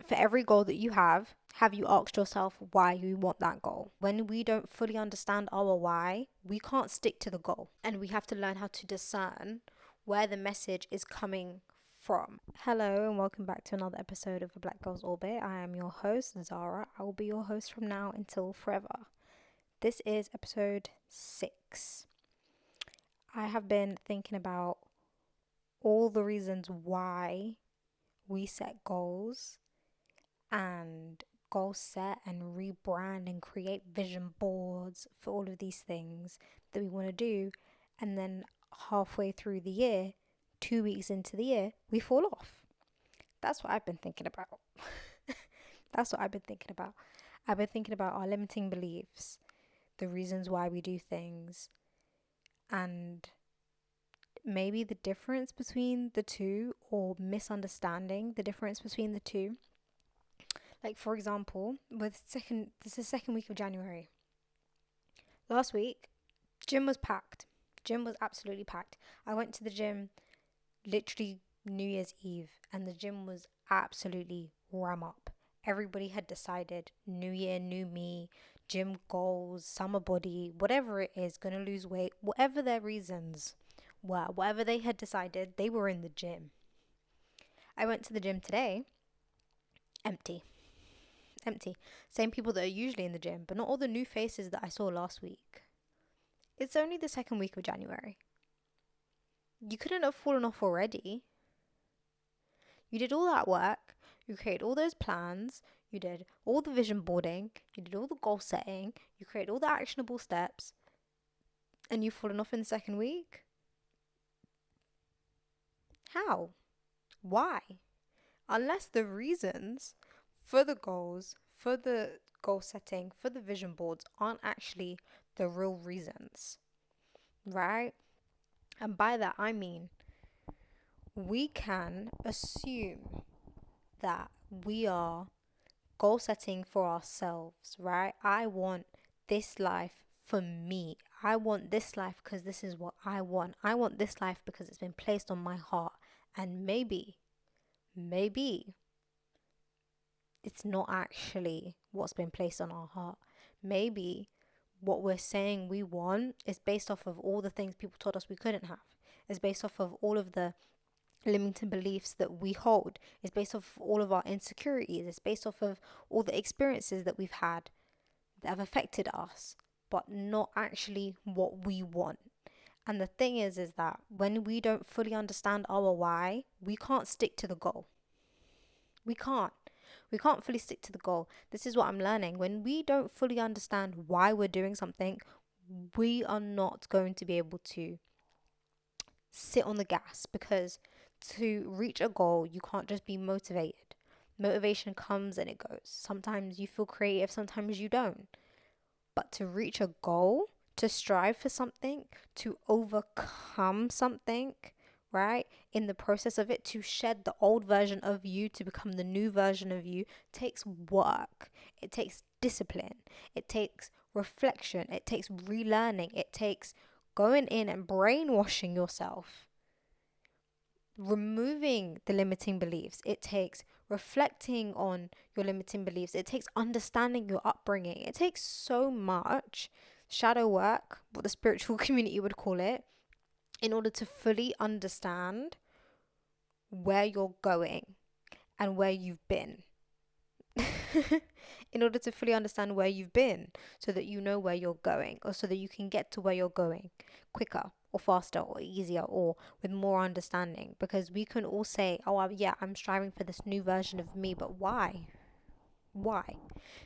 For every goal that you have you asked yourself why you want that goal? When we don't fully understand our why, we can't stick to the goal. And we have to learn how to discern where the message is coming from. Hello and welcome back to another episode of A Black Girl's Orbit. I am your host, Zara. I will be your host from now until forever. This is episode 6. I have been thinking about all the reasons why we set goals and goal set and rebrand and create vision boards for all of these things that we want to do, and then halfway through the year, 2 weeks into the year, we fall off. That's what I've been thinking about. That's what I've been thinking about. I've been thinking about our limiting beliefs, the reasons why we do things, and maybe the difference between the two, or misunderstanding the difference between the two. Like, for example, this is the second week of January. Last week, gym was packed. Gym was absolutely packed. I went to the gym literally New Year's Eve, and the gym was absolutely ram up. Everybody had decided, new year, new me, gym goals, summer body, whatever it is, gonna lose weight, whatever their reasons were, whatever they had decided, they were in the gym. I went to the gym today, empty. Same people that are usually in the gym, but not all the new faces that I saw last week. It's only the second week of January. You couldn't have fallen off already. You did all that work, you created all those plans, you did all the vision boarding, you did all the goal setting, you created all the actionable steps, and you've fallen off in the second week? How? Why? Unless the reasons for the goals, for the goal setting, for the vision boards aren't actually the real reasons, right? And by that I mean, we can assume that we are goal setting for ourselves, right? I want this life for me. I want this life because this is what I want. I want this life because it's been placed on my heart. And maybe it's not actually what's been placed on our heart. Maybe what we're saying we want is based off of all the things people told us we couldn't have. It's based off of all of the limiting beliefs that we hold. It's based off of all of our insecurities. It's based off of all the experiences that we've had that have affected us, but not actually what we want. And the thing is that when we don't fully understand our why, we can't stick to the goal. We can't fully stick to the goal. This is what I'm learning. When we don't fully understand why we're doing something, we are not going to be able to sit on the gas, because to reach a goal, you can't just be motivated. Motivation comes and it goes. Sometimes you feel creative, sometimes you don't. But to reach a goal, to strive for something, to overcome something, right? In the process of it, to shed the old version of you to become the new version of you, takes work. It takes discipline. It takes reflection. It takes relearning. It takes going in and brainwashing yourself, removing the limiting beliefs. It takes reflecting on your limiting beliefs. It takes understanding your upbringing. It takes so much shadow work, what the spiritual community would call it, in order to fully understand where you're going and where you've been. In order to fully understand where you've been, so that you know where you're going, or so that you can get to where you're going quicker or faster or easier or with more understanding. Because we can all say, oh yeah, I'm striving for this new version of me, but why?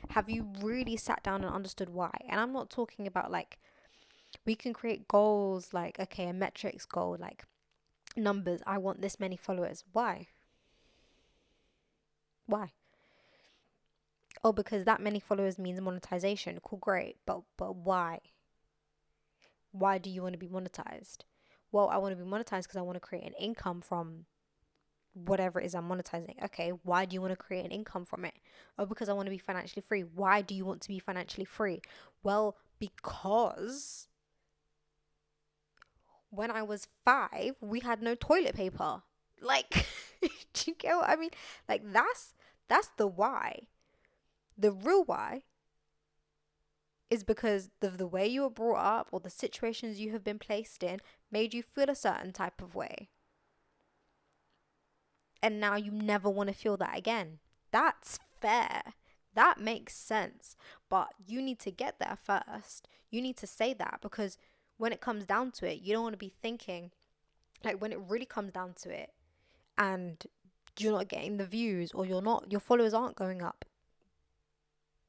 Have you really sat down and understood why? And I'm not talking about, like, we can create goals like, okay, a metrics goal, like numbers. I want this many followers. Why? Oh, because that many followers means monetization. Cool, great. But why? Why do you want to be monetized? Well, I want to be monetized because I want to create an income from whatever it is I'm monetizing. Okay, why do you want to create an income from it? Oh, because I want to be financially free. Why do you want to be financially free? Well, because when I was 5, we had no toilet paper. Like, do you get what I mean? Like, that's That's the why. The real why is because of the way you were brought up or the situations you have been placed in made you feel a certain type of way. And now you never want to feel that again. That's fair. That makes sense. But you need to get there first. You need to say that, because when it comes down to it, you don't want to be thinking, like, when it really comes down to it and you're not getting the views, or your followers aren't going up,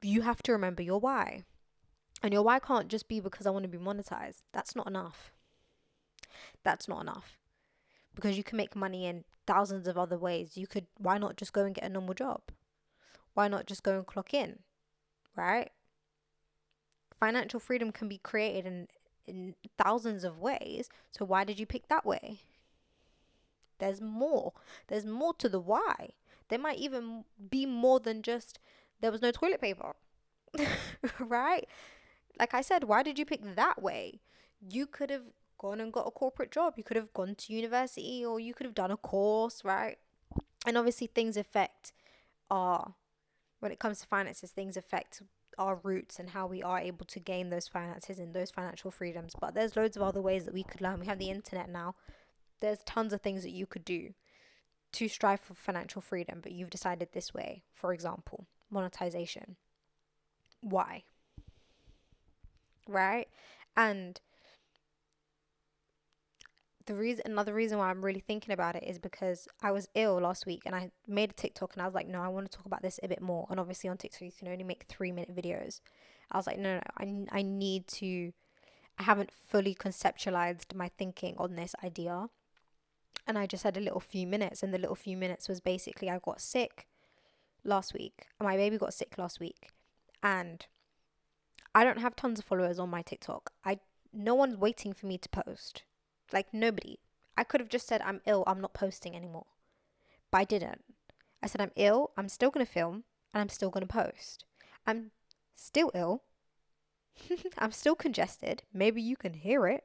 you have to remember your why. And your why can't just be because I want to be monetized. That's not enough. That's not enough. Because you can make money in thousands of other ways. Why not just go and get a normal job? Why not just go and clock in, right? Financial freedom can be created in thousands of ways. So why did you pick that way? There's more. There's more to the why. There might even be more than just there was no toilet paper, right? Like I said, why did you pick that way? You could have gone and got a corporate job. You could have gone to university, or you could have done a course, right? And obviously when it comes to finances, things affect our roots and how we are able to gain those finances and those financial freedoms. But there's loads of other ways that we could learn. We have the internet now. There's tons of things that you could do to strive for financial freedom, but you've decided this way. For example, monetization. Why? Right? And another reason why I'm really thinking about it is because I was ill last week, and I made a TikTok, and I was like, no, I want to talk about this a bit more. And obviously on TikTok you can only make 3-minute videos. I was like, no, I need to. I haven't fully conceptualized my thinking on this idea, and I just had a little few minutes, and the little few minutes was basically I got sick last week. My baby got sick last week, and I don't have tons of followers on my TikTok. No one's waiting for me to post. Like, nobody. I could have just said I'm ill, I'm not posting anymore. But I didn't. I said I'm ill, I'm still going to film, and I'm still going to post. I'm still ill. I'm still congested. Maybe you can hear it.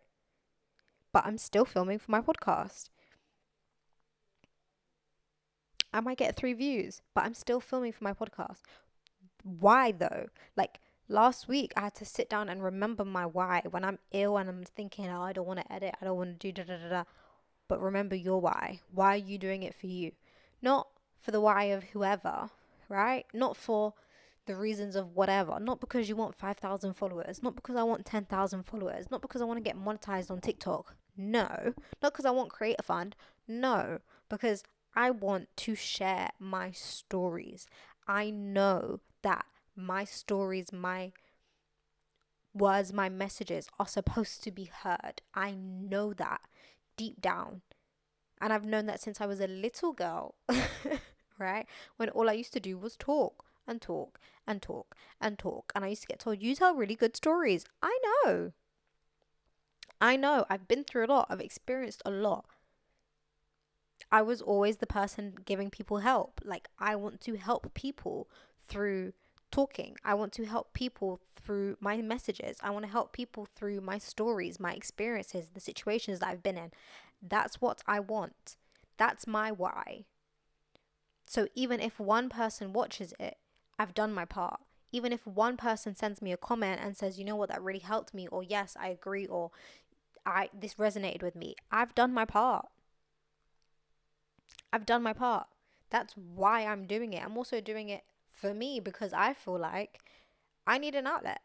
But I'm still filming for my podcast. I might get 3 views, but I'm still filming for my podcast. Why though? Like, last week I had to sit down and remember my why. When I'm ill and I'm thinking, oh, I don't want to edit, I don't want to do da da da da. But remember your why. Why are you doing it for you? Not for the why of whoever, right? Not for the reasons of whatever. Not because you want 5,000 followers. Not because I want 10,000 followers. Not because I want to get monetized on TikTok. No. Not because I want Creator Fund. No. Because I want to share my stories. I know that my stories, my words, my messages are supposed to be heard. I know that deep down. And I've known that since I was a little girl, right? When all I used to do was talk and talk and talk and talk. And I used to get told, you tell really good stories. I know. I've been through a lot. I've experienced a lot. I was always the person giving people help. Like, I want to help people through talking. I want to help people through my messages. I want to help people through my stories, my experiences, the situations that I've been in. That's what I want. That's my why. So even if one person watches it, I've done my part. Even if one person sends me a comment and says, you know what, that really helped me, or yes, I agree, or this resonated with me, I've done my part. I've done my part. That's why I'm doing it. I'm also doing it for me because I feel like I need an outlet,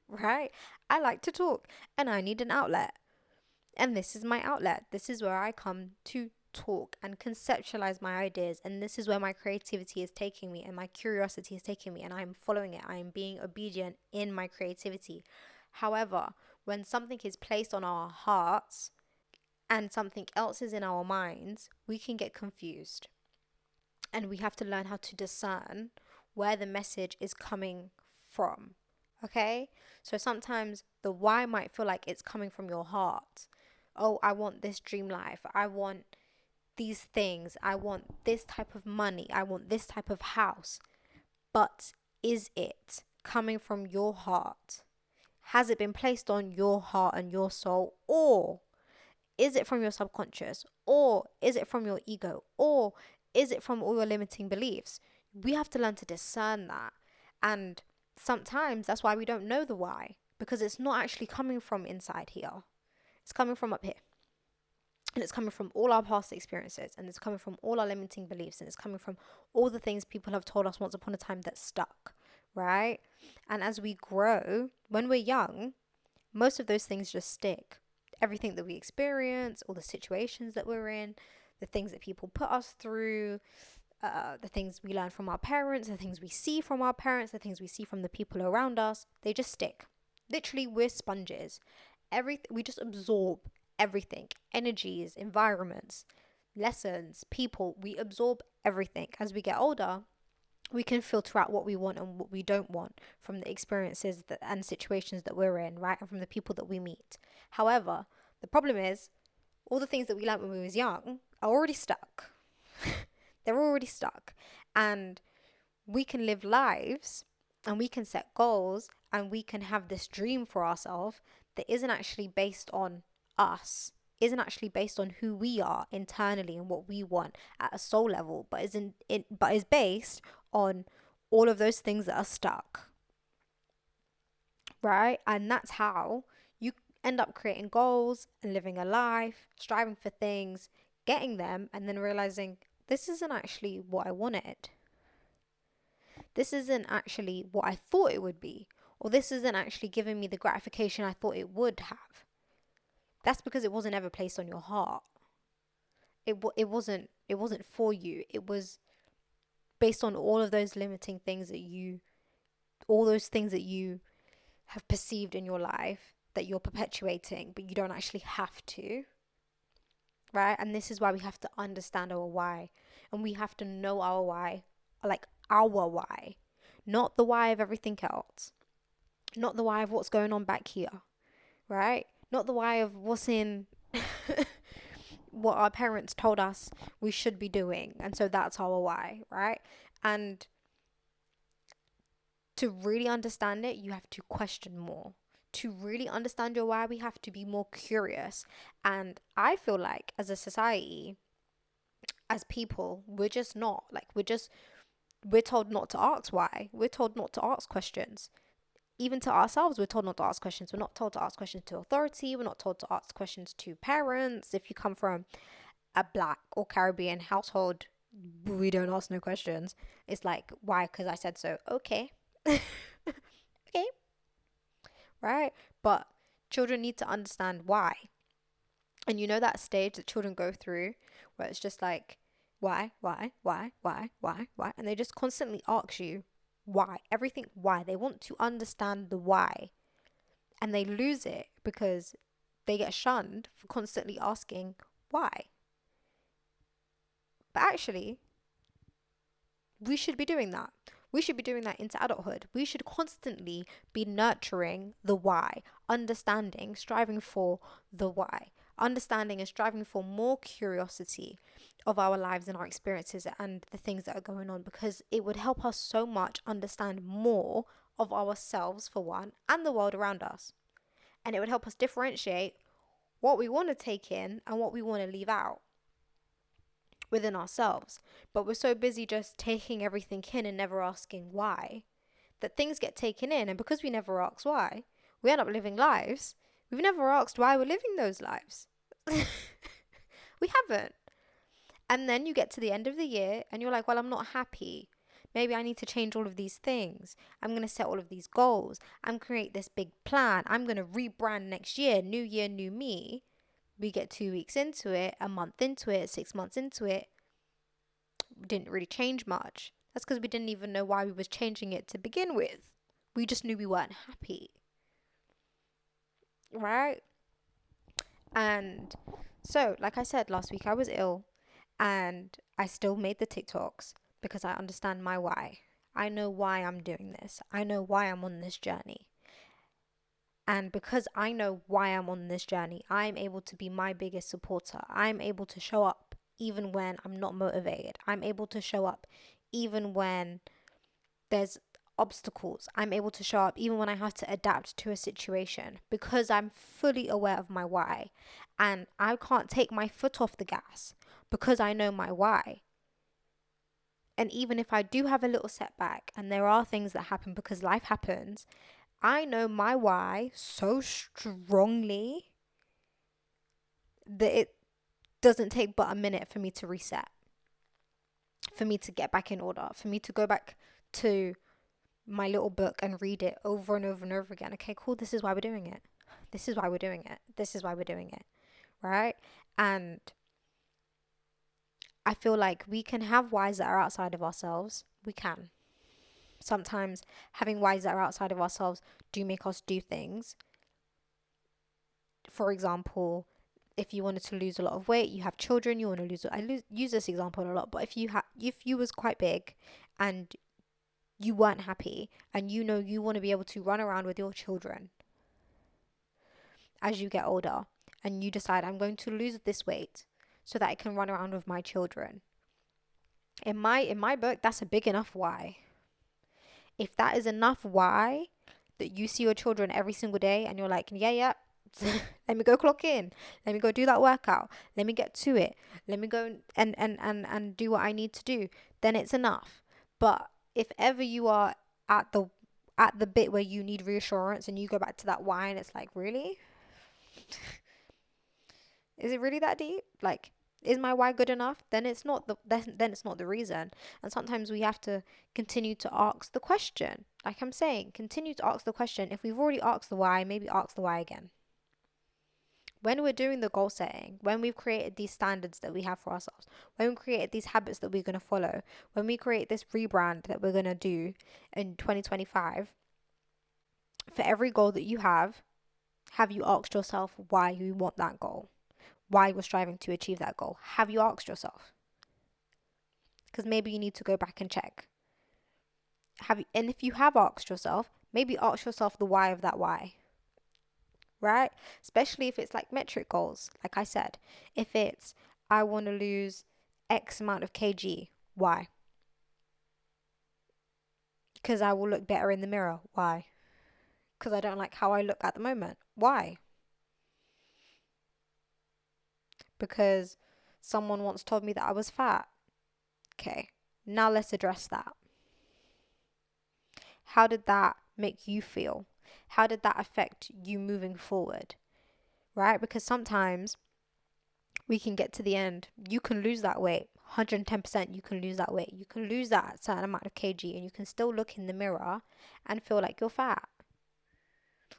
right? I like to talk and I need an outlet. And this is my outlet. This is where I come to talk and conceptualize my ideas. And this is where my creativity is taking me and my curiosity is taking me. And I'm following it. I am being obedient in my creativity. However, when something is placed on our hearts and something else is in our minds, we can get confused. And we have to learn how to discern where the message is coming from. Okay? So sometimes the why might feel like it's coming from your heart. Oh, I want this dream life. I want these things. I want this type of money. I want this type of house. But is it coming from your heart? Has it been placed on your heart and your soul? Or is it from your subconscious? Or is it from your ego? Or is it from all your limiting beliefs? We have to learn to discern that. And sometimes that's why we don't know the why, because it's not actually coming from inside here. It's coming from up here. And it's coming from all our past experiences, and it's coming from all our limiting beliefs, and it's coming from all the things people have told us once upon a time that stuck, right? And as we grow, when we're young, most of those things just stick. Everything that we experience, all the situations that we're in, the things that people put us through, the things we learn from our parents, the things we see from our parents, the things we see from the people around us, they just stick. Literally, we're sponges. We just absorb everything, energies, environments, lessons, people. We absorb everything. As we get older, we can filter out what we want and what we don't want from the experiences and situations that we're in, right? And from the people that we meet. However, the problem is all the things that we learned when we was young are already stuck. They're already stuck. And we can live lives and we can set goals and we can have this dream for ourselves that isn't actually based on us, isn't actually based on who we are internally and what we want at a soul level, but is based on all of those things that are stuck, right? And that's how you end up creating goals and living a life, striving for things, getting them, and then realizing this isn't actually what I wanted. This isn't actually what I thought it would be, or this isn't actually giving me the gratification I thought it would have. That's because it wasn't ever placed on your heart. It wasn't for you. It was based on all of those limiting things all those things that you have perceived in your life that you're perpetuating, but you don't actually have to. Right? And this is why we have to understand our why. And we have to know our why. Like our why. Not the why of everything else. Not the why of what's going on back here. Right? Not the why of what's in what our parents told us we should be doing. And so that's our why, right? And to really understand it, you have to question more. To really understand your why, we have to be more curious. And I feel like as a society, as people, we're just not. Like, we're told not to ask why. We're told not to ask questions. Even to ourselves, we're told not to ask questions. We're not told to ask questions to authority. We're not told to ask questions to parents. If you come from a Black or Caribbean household, we don't ask no questions. It's like, why? Because I said so. Okay. Okay. Right? But children need to understand why. And you know that stage that children go through where it's just like, why? And they just constantly ask you why. Everything why. They want to understand the why. And they lose it because they get shunned for constantly asking why. But actually, we should be doing that. We should be doing that into adulthood. We should constantly be nurturing the why, understanding, striving for the why, understanding and striving for more curiosity of our lives and our experiences and the things that are going on, because it would help us so much understand more of ourselves, for one, and the world around us. And it would help us differentiate what we want to take in and what we want to leave out within ourselves. But we're so busy just taking everything in and never asking why, that things get taken in, and because we never ask why, we end up living lives we've never asked why we're living those lives. We haven't. And then you get to the end of the year and you're like, well, I'm not happy. Maybe I need to change all of these things. I'm going to set all of these goals. I'm create this big plan. I'm going to rebrand next year. New year, new me. We get 2 weeks into it, a month into it, 6 months into it. Didn't really change much. That's because we didn't even know why we was changing it to begin with. We just knew we weren't happy. Right? And so, like I said, last week I was ill and I still made the TikToks because I understand my why. I know why I'm doing this. I know why I'm on this journey. And because I know why I'm on this journey, I'm able to be my biggest supporter. I'm able to show up even when I'm not motivated. I'm able to show up even when there's obstacles. I'm able to show up even when I have to adapt to a situation because I'm fully aware of my why. And I can't take my foot off the gas because I know my why. And even if I do have a little setback and there are things that happen because life happens, I know my why so strongly that it doesn't take but a minute for me to reset, for me to get back in order, for me to go back to my little book and read it over and over and over again. Okay, cool. This is why we're doing it. This is why we're doing it. This is why we're doing it. Right? And I feel like we can have whys that are outside of ourselves. We can. Sometimes having whys that are outside of ourselves do make us do things. For example, if you wanted to lose a lot of weight, you have children, you want to use this example a lot, but if you was quite big and you weren't happy and you know you want to be able to run around with your children as you get older, and you decide, I'm going to lose this weight so that I can run around with my children. In my book, that's a big enough why. If that is enough why that you see your children every single day and you're like, yeah, let me go clock in, let me go do that workout, let me get to it, let me go and do what I need to do, then it's enough. But if ever you are at the bit where you need reassurance and you go back to that why and it's like, really? Is it really that deep? Like, is my why good enough? Then it's not the reason. And sometimes we have to continue to ask the question. Like I'm saying, continue to ask the question. If we've already asked the why, maybe ask the why again. When we're doing the goal setting, when we've created these standards that we have for ourselves, when we created these habits that we're going to follow, when we create this rebrand that we're going to do in 2025, for every goal that you have you asked yourself why you want that goal? Why you're striving to achieve that goal? Have you asked yourself? Because maybe you need to go back and check. And if you have asked yourself, maybe ask yourself the why of that why. Right? Especially if it's like metric goals. Like I said, if it's I want to lose X amount of kg, why? Because I will look better in the mirror. Why? Because I don't like how I look at the moment. Why? Because someone once told me that I was fat. Okay, now let's address that. How did that make you feel? How did that affect you moving forward? Right? Because sometimes we can get to the end. You can lose that weight. 110% you can lose that weight. You can lose that certain amount of kg and you can still look in the mirror and feel like you're fat.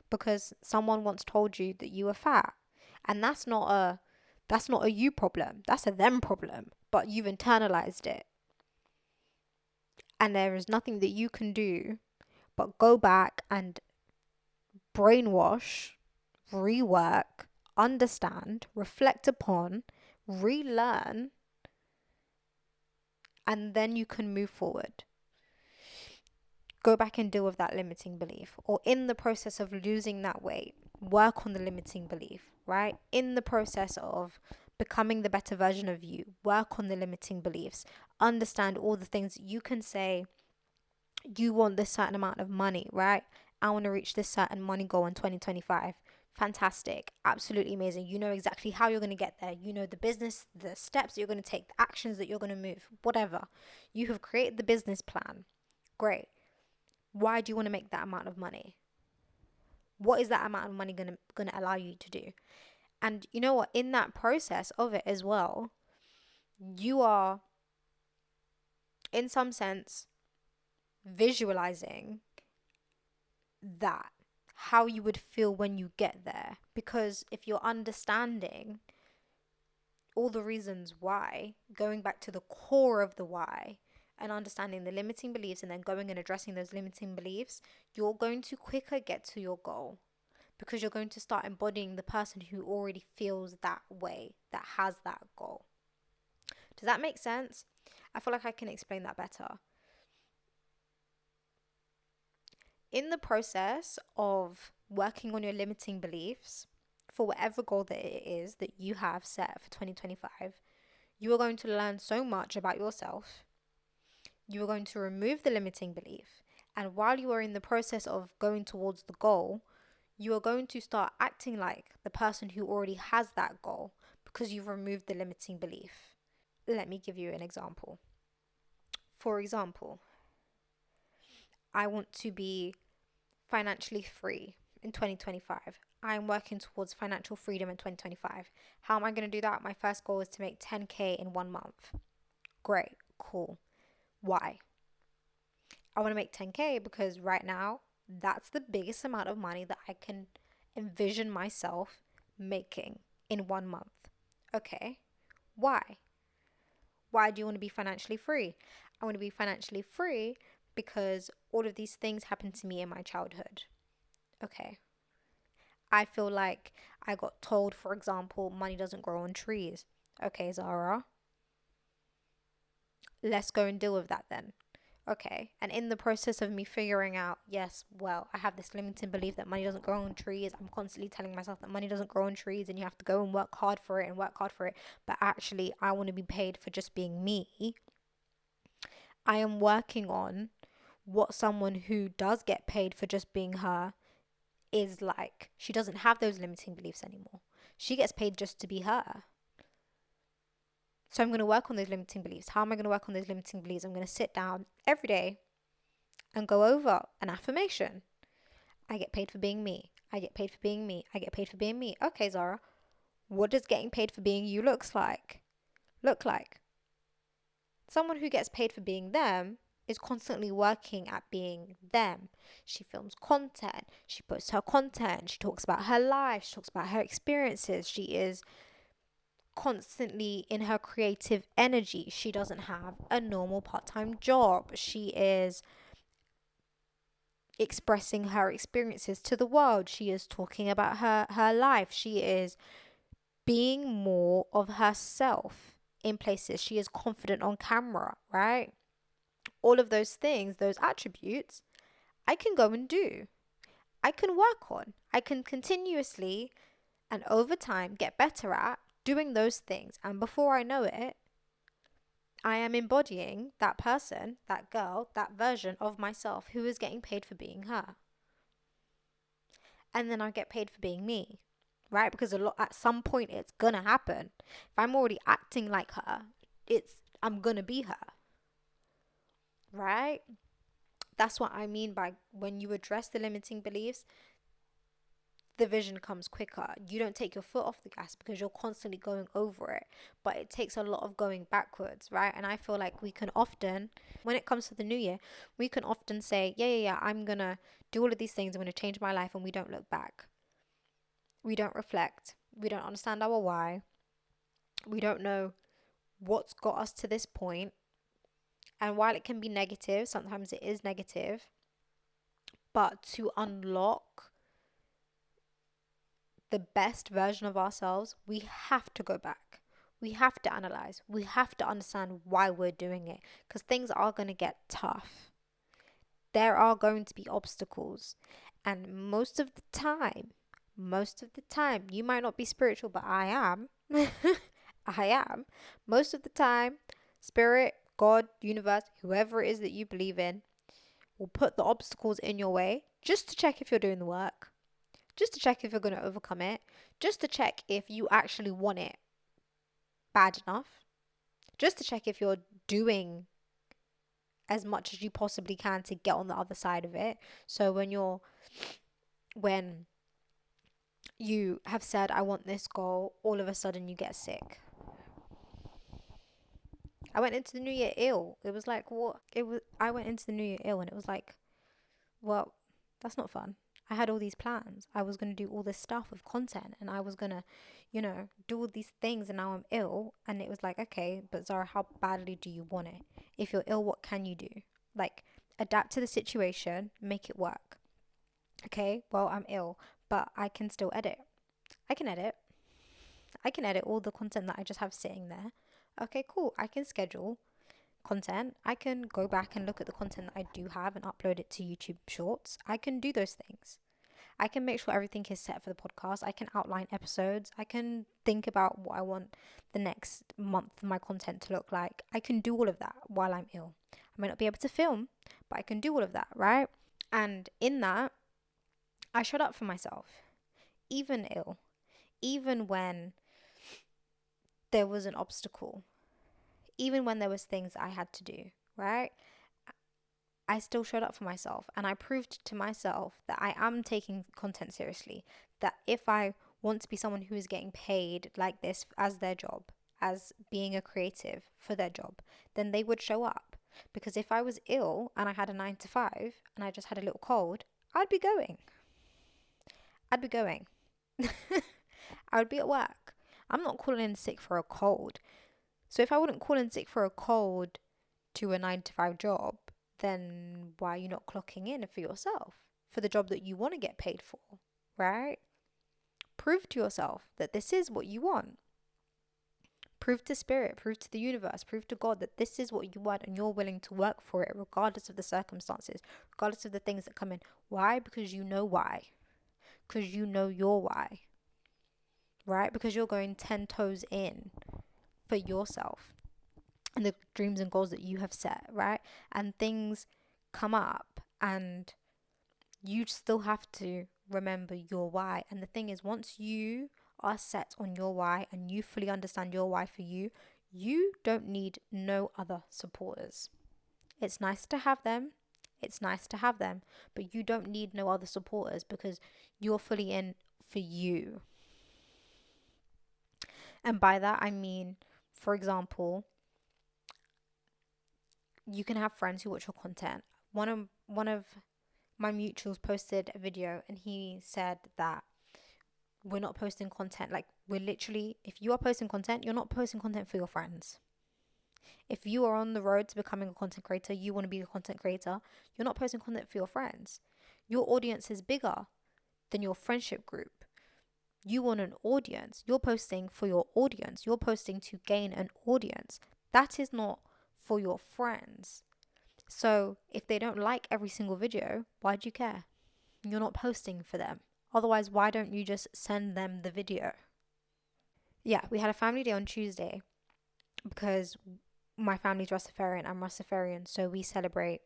Because someone once told you that you were fat. And that's not a you problem. That's a them problem. But you've internalized it. And there is nothing that you can do but go back and brainwash, rework, understand, reflect upon, relearn, and then you can move forward. Go back and deal with that limiting belief. Or in the process of losing that weight, work on the limiting belief, right? In the process of becoming the better version of you, work on the limiting beliefs. Understand all the things that you can say. You want this certain amount of money, right? I want to reach this certain money goal in 2025. Fantastic. Absolutely amazing. You know exactly how you're going to get there. You know the business, the steps that you're going to take, the actions that you're going to move, whatever. You have created the business plan. Great. Why do you want to make that amount of money? What is that amount of money going to allow you to do? And you know what? In that process of it as well, you are, in some sense, visualizing that, how you would feel when you get there. Because if you're understanding all the reasons why, going back to the core of the why and understanding the limiting beliefs and then going and addressing those limiting beliefs, you're going to quicker get to your goal because you're going to start embodying the person who already feels that way, that has that goal. Does that make sense? I feel like I can explain that better. In the process of working on your limiting beliefs for whatever goal that it is that you have set for 2025, you are going to learn so much about yourself. You are going to remove the limiting belief. And while you are in the process of going towards the goal, you are going to start acting like the person who already has that goal because you've removed the limiting belief. Let me give you an example. For example, I want to be financially free in 2025. I'm working towards financial freedom in 2025. How am I going to do that? My first goal is to make 10K in 1 month. Great, cool. Why? I want to make 10K because right now, that's the biggest amount of money that I can envision myself making in 1 month. Okay, why? Why do you want to be financially free? I want to be financially free because all of these things happened to me in my childhood. Okay. I feel like I got told, for example, money doesn't grow on trees. Okay, Zara, let's go and deal with that then. Okay. And in the process of me figuring out, yes, well, I have this limiting belief that money doesn't grow on trees. I'm constantly telling myself that money doesn't grow on trees and you have to go and work hard for it and work hard for it. But actually, I want to be paid for just being me. I am working on what someone who does get paid for just being her is like. She doesn't have those limiting beliefs anymore. She gets paid just to be her. So I'm going to work on those limiting beliefs. How am I going to work on those limiting beliefs? I'm going to sit down every day and go over an affirmation. I get paid for being me. I get paid for being me. I get paid for being me. Okay, Zara, what does getting paid for being you look like? Someone who gets paid for being them is constantly working at being them. She films content. She posts her content. She talks about her life. She talks about her experiences. She is constantly in her creative energy. She doesn't have a normal part-time job. She is expressing her experiences to the world. She is talking about her life. She is being more of herself in places. She is confident on camera, right? All of those things, those attributes, I can go and do. I can work on. I can continuously and over time get better at doing those things. And before I know it, I am embodying that person, that girl, that version of myself who is getting paid for being her. And then I get paid for being me, right? Because at some point it's gonna happen. If I'm already acting like her, I'm gonna be her, right? That's what I mean by when you address the limiting beliefs, the vision comes quicker. You don't take your foot off the gas because you're constantly going over it, but it takes a lot of going backwards, right? And I feel like we can often, when it comes to the new year, we can often say, yeah, I'm gonna do all of these things, I'm gonna change my life, and we don't look back. We don't reflect. We don't understand our why. We don't know what's got us to this point. And while it can be negative, sometimes it is negative, but to unlock the best version of ourselves, we have to go back. We have to analyze. We have to understand why we're doing it, because things are going to get tough. There are going to be obstacles. And most of the time, you might not be spiritual, but I am. I am. Most of the time, spirit, God, universe, whoever it is that you believe in, will put the obstacles in your way just to check if you're doing the work, just to check if you're going to overcome it, just to check if you actually want it bad enough, just to check if you're doing as much as you possibly can to get on the other side of it. So when you have said, I want this goal, all of a sudden you get sick. I went into the new year ill. It was like, what? I went into the new year ill and it was like, well, that's not fun. I had all these plans. I was going to do all this stuff with content and I was going to, do all these things, and now I'm ill. And it was like, okay, but Zara, how badly do you want it? If you're ill, what can you do? Like, adapt to the situation, make it work. Okay, well, I'm ill, but I can still edit. I can edit all the content that I just have sitting there. Okay, cool. I can schedule content. I can go back and look at the content that I do have and upload it to YouTube Shorts. I can do those things. I can make sure everything is set for the podcast. I can outline episodes. I can think about what I want the next month of my content to look like. I can do all of that while I'm ill. I might not be able to film, but I can do all of that, right? And in that, I showed up for myself, even ill, even when there was an obstacle, even when there was things I had to do, right? I still showed up for myself, and I proved to myself that I am taking content seriously. That if I want to be someone who is getting paid like this as their job, as being a creative for their job, then they would show up. Because if I was ill and I had a 9 to 5 and I just had a little cold, I'd be going. I'd be going. I would be at work. I'm not calling in sick for a cold. So if I wouldn't call in sick for a cold to a 9 to 5 job, then why are you not clocking in for yourself, for the job that you want to get paid for, right? Prove to yourself that this is what you want. Prove to spirit, prove to the universe, prove to God that this is what you want and you're willing to work for it regardless of the circumstances, regardless of the things that come in. Why? Because you know why. Because you know your why, right? Because you're going 10 toes in for yourself and the dreams and goals that you have set, right? And things come up and you still have to remember your why. And the thing is, once you are set on your why and you fully understand your why for you, you don't need no other supporters. It's nice to have them. It's nice to have them, but you don't need no other supporters because you're fully in for you. And by that, I mean, for example, you can have friends who watch your content. One of my mutuals posted a video and he said that we're not posting content. Like, we're literally, if you are posting content, you're not posting content for your friends. If you are on the road to becoming a content creator, you want to be a content creator, you're not posting content for your friends. Your audience is bigger than your friendship group. You want an audience. You're posting for your audience. You're posting to gain an audience. That is not for your friends. So if they don't like every single video, why do you care? You're not posting for them. Otherwise, why don't you just send them the video? Yeah, we had a family day on Tuesday because my family's Rastafarian. I'm Rastafarian, so we celebrate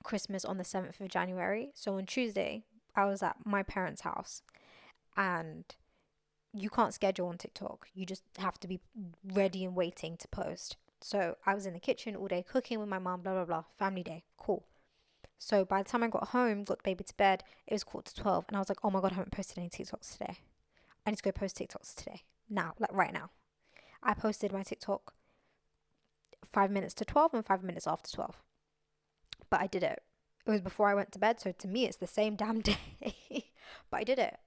Christmas on the 7th of January. So on Tuesday, I was at my parents' house and you can't schedule on TikTok. You just have to be ready and waiting to post. So I was in the kitchen all day cooking with my mom, blah, blah, blah. Family day. Cool. So by the time I got home, got the baby to bed, it was 11:45 and I was like, oh my God, I haven't posted any TikToks today. I need to go post TikToks today. Now, like right now. I posted my TikTok 5 minutes to 12 and 5 minutes after 12. But I did it. It was before I went to bed, so to me it's the same damn day. But I did it.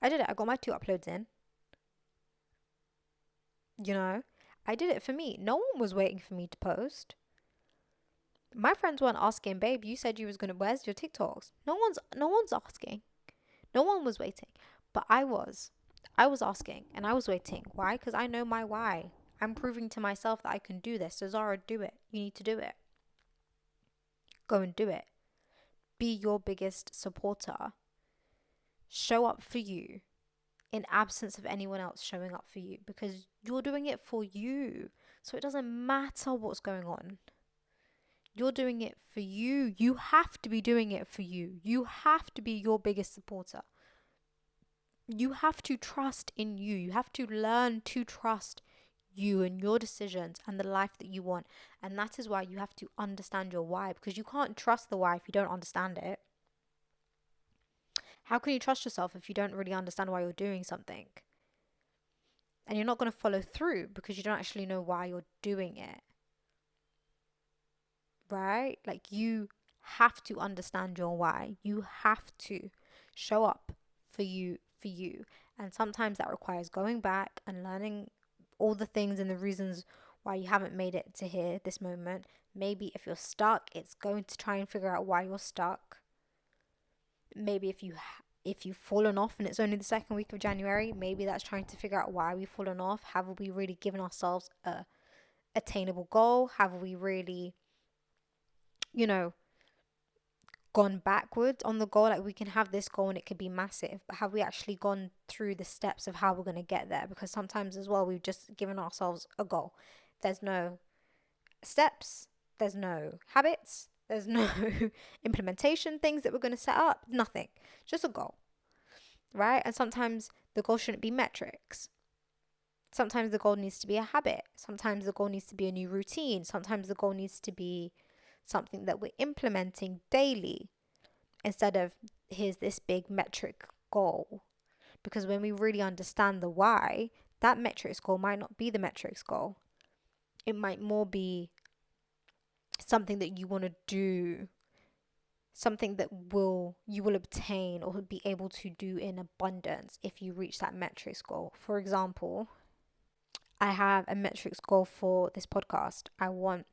I got my 2 uploads in. You know, I did it for me. No one was waiting for me to post. My friends weren't asking, babe, you said you was gonna, where's your TikToks? No one's asking. No one was waiting. But I was. I was asking and I was waiting. Why? Because I know my why. I'm proving to myself that I can do this. So Zara, do it. You need to do it. Go and do it. Be your biggest supporter. Show up for you in absence of anyone else showing up for you because you're doing it for you. So it doesn't matter what's going on. You're doing it for you. You have to be doing it for you. You have to be your biggest supporter. You have to trust in you. You have to learn to trust you and your decisions and the life that you want. And that is why you have to understand your why, because you can't trust the why if you don't understand it. How can you trust yourself if you don't really understand why you're doing something? And you're not going to follow through because you don't actually know why you're doing it. Right? Like, you have to understand your why. You have to show up for you. And sometimes that requires going back and learning all the things and the reasons why you haven't made it to here, this moment. Maybe if you're stuck, it's going to try and figure out why you're stuck. Maybe if you've fallen off and it's only the second week of January, maybe that's trying to figure out why we've fallen off. Have we really given ourselves a attainable goal? Have we really, gone backwards on the goal? Like, we can have this goal and it could be massive, but have we actually gone through the steps of how we're going to get there? Because sometimes as well, we've just given ourselves a goal. There's no steps, there's no habits, there's no implementation things that we're going to set up, nothing, just a goal, right? And sometimes the goal shouldn't be metrics. Sometimes the goal needs to be a habit. Sometimes the goal needs to be a new routine. Sometimes the goal needs to be something that we're implementing daily instead of here's this big metric goal. Because when we really understand the why, that metrics goal might not be the metrics goal. It might more be something that you want to do, something that you will obtain or be able to do in abundance if you reach that metrics goal. For example, I have a metrics goal for this podcast. I want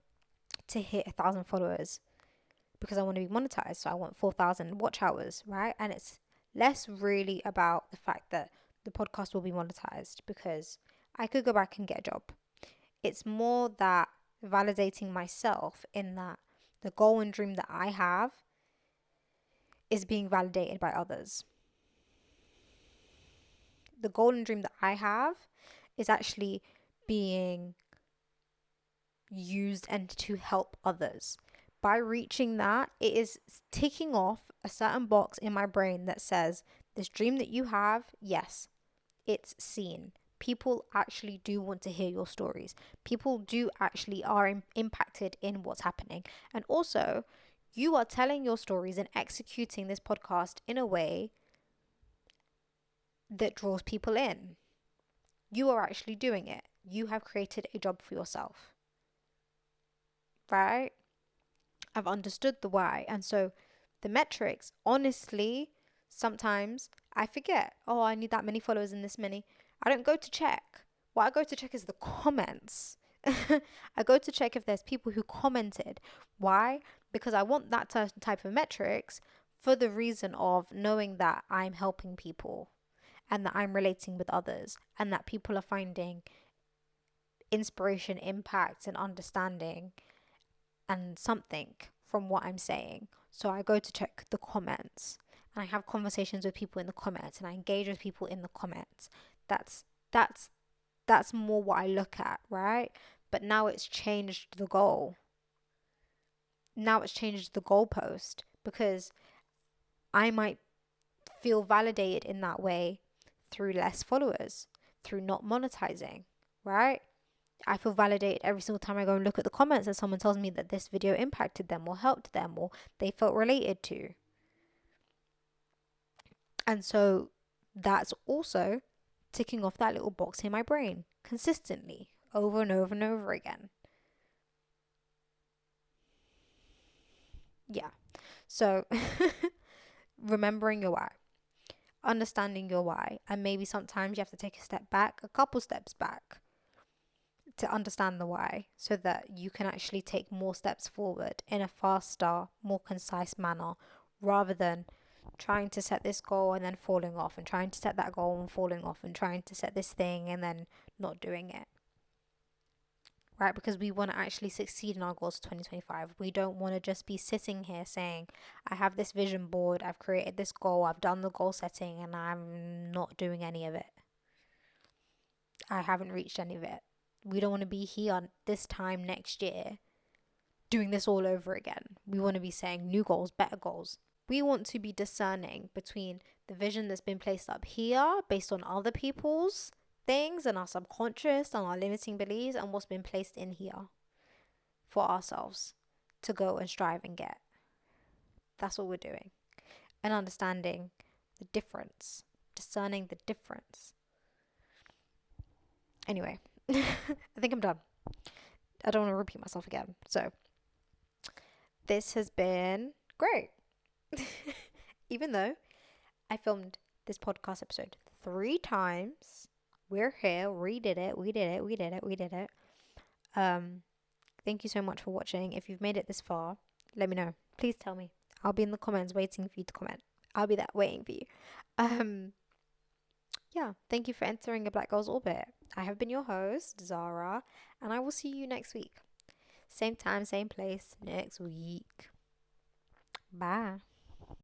to hit 1,000 followers because I want to be monetized. So I want 4,000 watch hours, right? And it's less really about the fact that the podcast will be monetized because I could go back and get a job. It's more that validating myself in that the goal and dream that I have is being validated by others. The goal and dream that I have is actually being used and to help others. By reaching that, it is ticking off a certain box in my brain that says, this dream that you have, yes, it's seen. People actually do want to hear your stories. People do actually are impacted in what's happening. And also, you are telling your stories and executing this podcast in a way that draws people in. You are actually doing it. You have created a job for yourself. Right? I've understood the why. And so the metrics, honestly, sometimes I forget, oh, I need that many followers and this many. I don't go to check. What I go to check is the comments. I go to check if there's people who commented. Why? Because I want that type of metrics for the reason of knowing that I'm helping people and that I'm relating with others and that people are finding inspiration, impact, and understanding and something from what I'm saying. So I go to check the comments and I have conversations with people in the comments and I engage with people in the comments. That's more what I look at, right? But now it's changed the goal. Now it's changed the goalpost because I might feel validated in that way through less followers, through not monetizing, right? I feel validated every single time I go and look at the comments and someone tells me that this video impacted them or helped them or they felt related to. And so that's also ticking off that little box in my brain consistently over and over and over again. Yeah. So remembering your why, understanding your why, and maybe sometimes you have to take a step back, a couple steps back to understand the why so that you can actually take more steps forward in a faster, more concise manner rather than trying to set this goal and then falling off and trying to set that goal and falling off and trying to set this thing and then not doing it. Right? Because we want to actually succeed in our goals for 2025. We don't want to just be sitting here saying, I have this vision board, I've created this goal, I've done the goal setting and I'm not doing any of it. I haven't reached any of it. We don't want to be here this time next year doing this all over again. We want to be saying new goals, better goals. We want to be discerning between the vision that's been placed up here based on other people's things and our subconscious and our limiting beliefs and what's been placed in here for ourselves to go and strive and get. That's what we're doing. And understanding the difference, discerning the difference. Anyway, I think I'm done. I don't want to repeat myself again. So this has been great. Even though I filmed this podcast episode 3 times, we're here. We did it. Thank you so much for watching. If you've made it this far, let me know. Please tell me. I'll be in the comments waiting for you to comment. I'll be there waiting for you. Yeah, thank you for entering a Black Girl's Orbit. I have been your host, Zara, and I will see you next week. Same time, same place, next week. Bye.